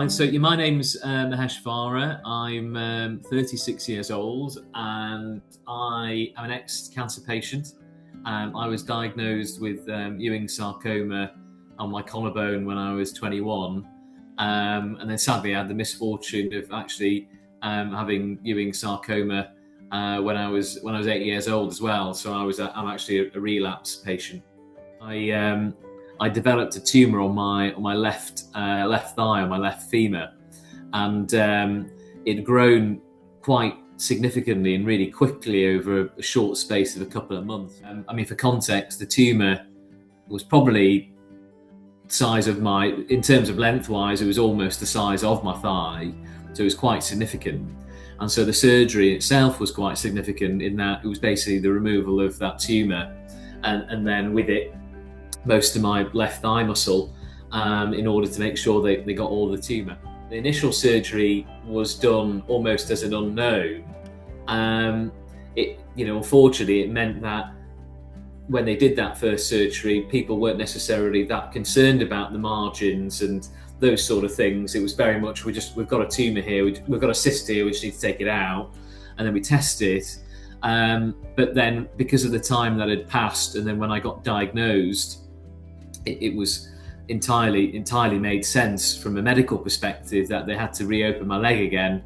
fine. So my name's Mahesh. I'm 36 years old and I am an ex-cancer patient. I was diagnosed with Ewing Sarcoma on my collarbone when I was 21. And then sadly I had the misfortune of actually having Ewing Sarcoma when I was 8 years old as well. So I'm actually a relapse patient. I developed a tumour on my left thigh, on my left femur, and it had grown quite significantly and really quickly over a short space of a couple of months. For context, the tumour was probably size of in terms of lengthwise, it was almost the size of my thigh, so it was quite significant. And so the surgery itself was quite significant in that it was basically the removal of that tumour, and then with it, most of my left thigh muscle in order to make sure they got all the tumour. The initial surgery was done almost as an unknown. Unfortunately, it meant that when they did that first surgery, people weren't necessarily that concerned about the margins and those sort of things. It was very much, we've got a tumour here, we've got a cyst here, we just need to take it out, and then we test it. But then because of the time that had passed, and then when I got diagnosed, it was entirely made sense from a medical perspective that they had to reopen my leg again.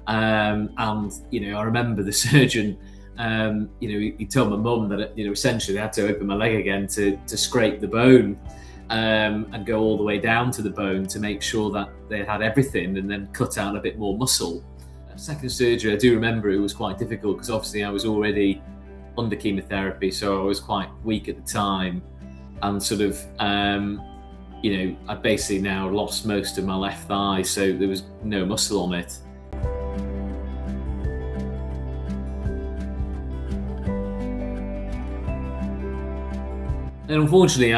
I remember the surgeon, he told my mum that, essentially they had to open my leg again to scrape the bone and go all the way down to the bone to make sure that they had everything, and then cut out a bit more muscle. Second surgery, I do remember it was quite difficult because obviously I was already under chemotherapy, so I was quite weak at the time. And sort of, I basically now lost most of my left thigh, so there was no muscle on it. And unfortunately,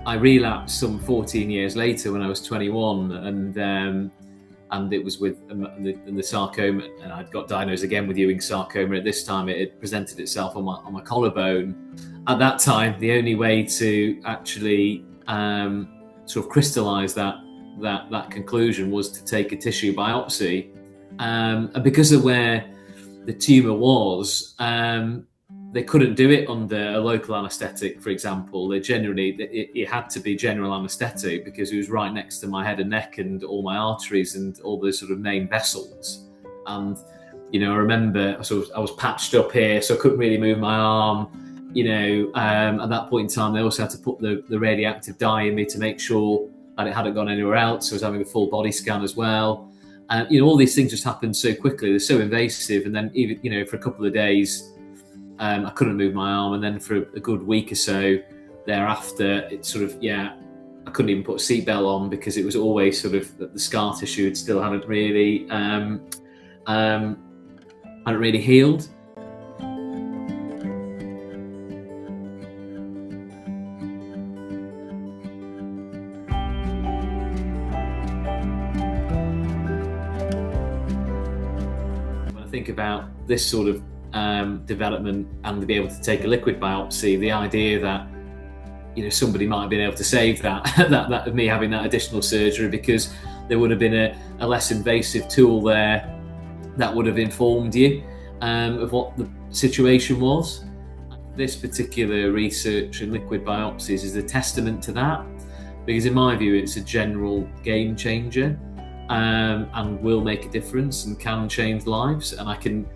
I relapsed some 14 years later when I was 21, and it was with the sarcoma, and I'd got diagnosed again with Ewing sarcoma. At this time, it had presented itself on my collarbone. At that time, the only way to actually sort of crystallise that conclusion was to take a tissue biopsy. And because of where the tumour was, they couldn't do it under a local anaesthetic, for example. It had to be general anaesthetic because it was right next to my head and neck and all my arteries and all the sort of main vessels. And, I remember I was patched up here, so I couldn't really move my arm. At that point in time, they also had to put the radioactive dye in me to make sure that it hadn't gone anywhere else. So I was having a full body scan as well. All these things just happened so quickly. They're so invasive. And then even, for a couple of days, I couldn't move my arm. And then for a good week or so thereafter, it sort of, I couldn't even put a seatbelt on because it was always sort of the scar tissue hadn't really healed. Think about this sort of development and to be able to take a liquid biopsy, the idea that somebody might have been able to save that of me having that additional surgery, because there would have been a less invasive tool there that would have informed you of what the situation was. This particular research in liquid biopsies is a testament to that, because in my view it's a general game changer. And will make a difference and can change lives. And I can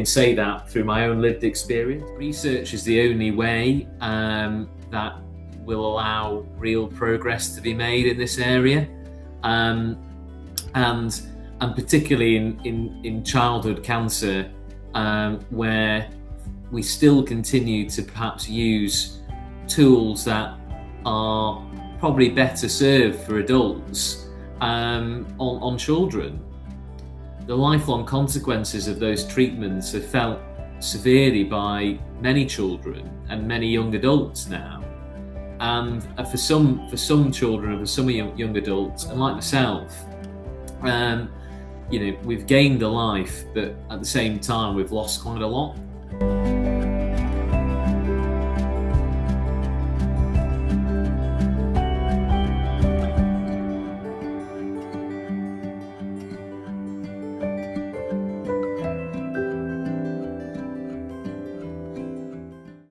say that through my own lived experience. Research is the only way that will allow real progress to be made in this area, and particularly in childhood cancer, where we still continue to perhaps use tools that are probably better served for adults on children. The lifelong consequences of those treatments are felt severely by many children and many young adults now. And for some children and for some young adults, and like myself, we've gained a life, but at the same time we've lost quite a lot.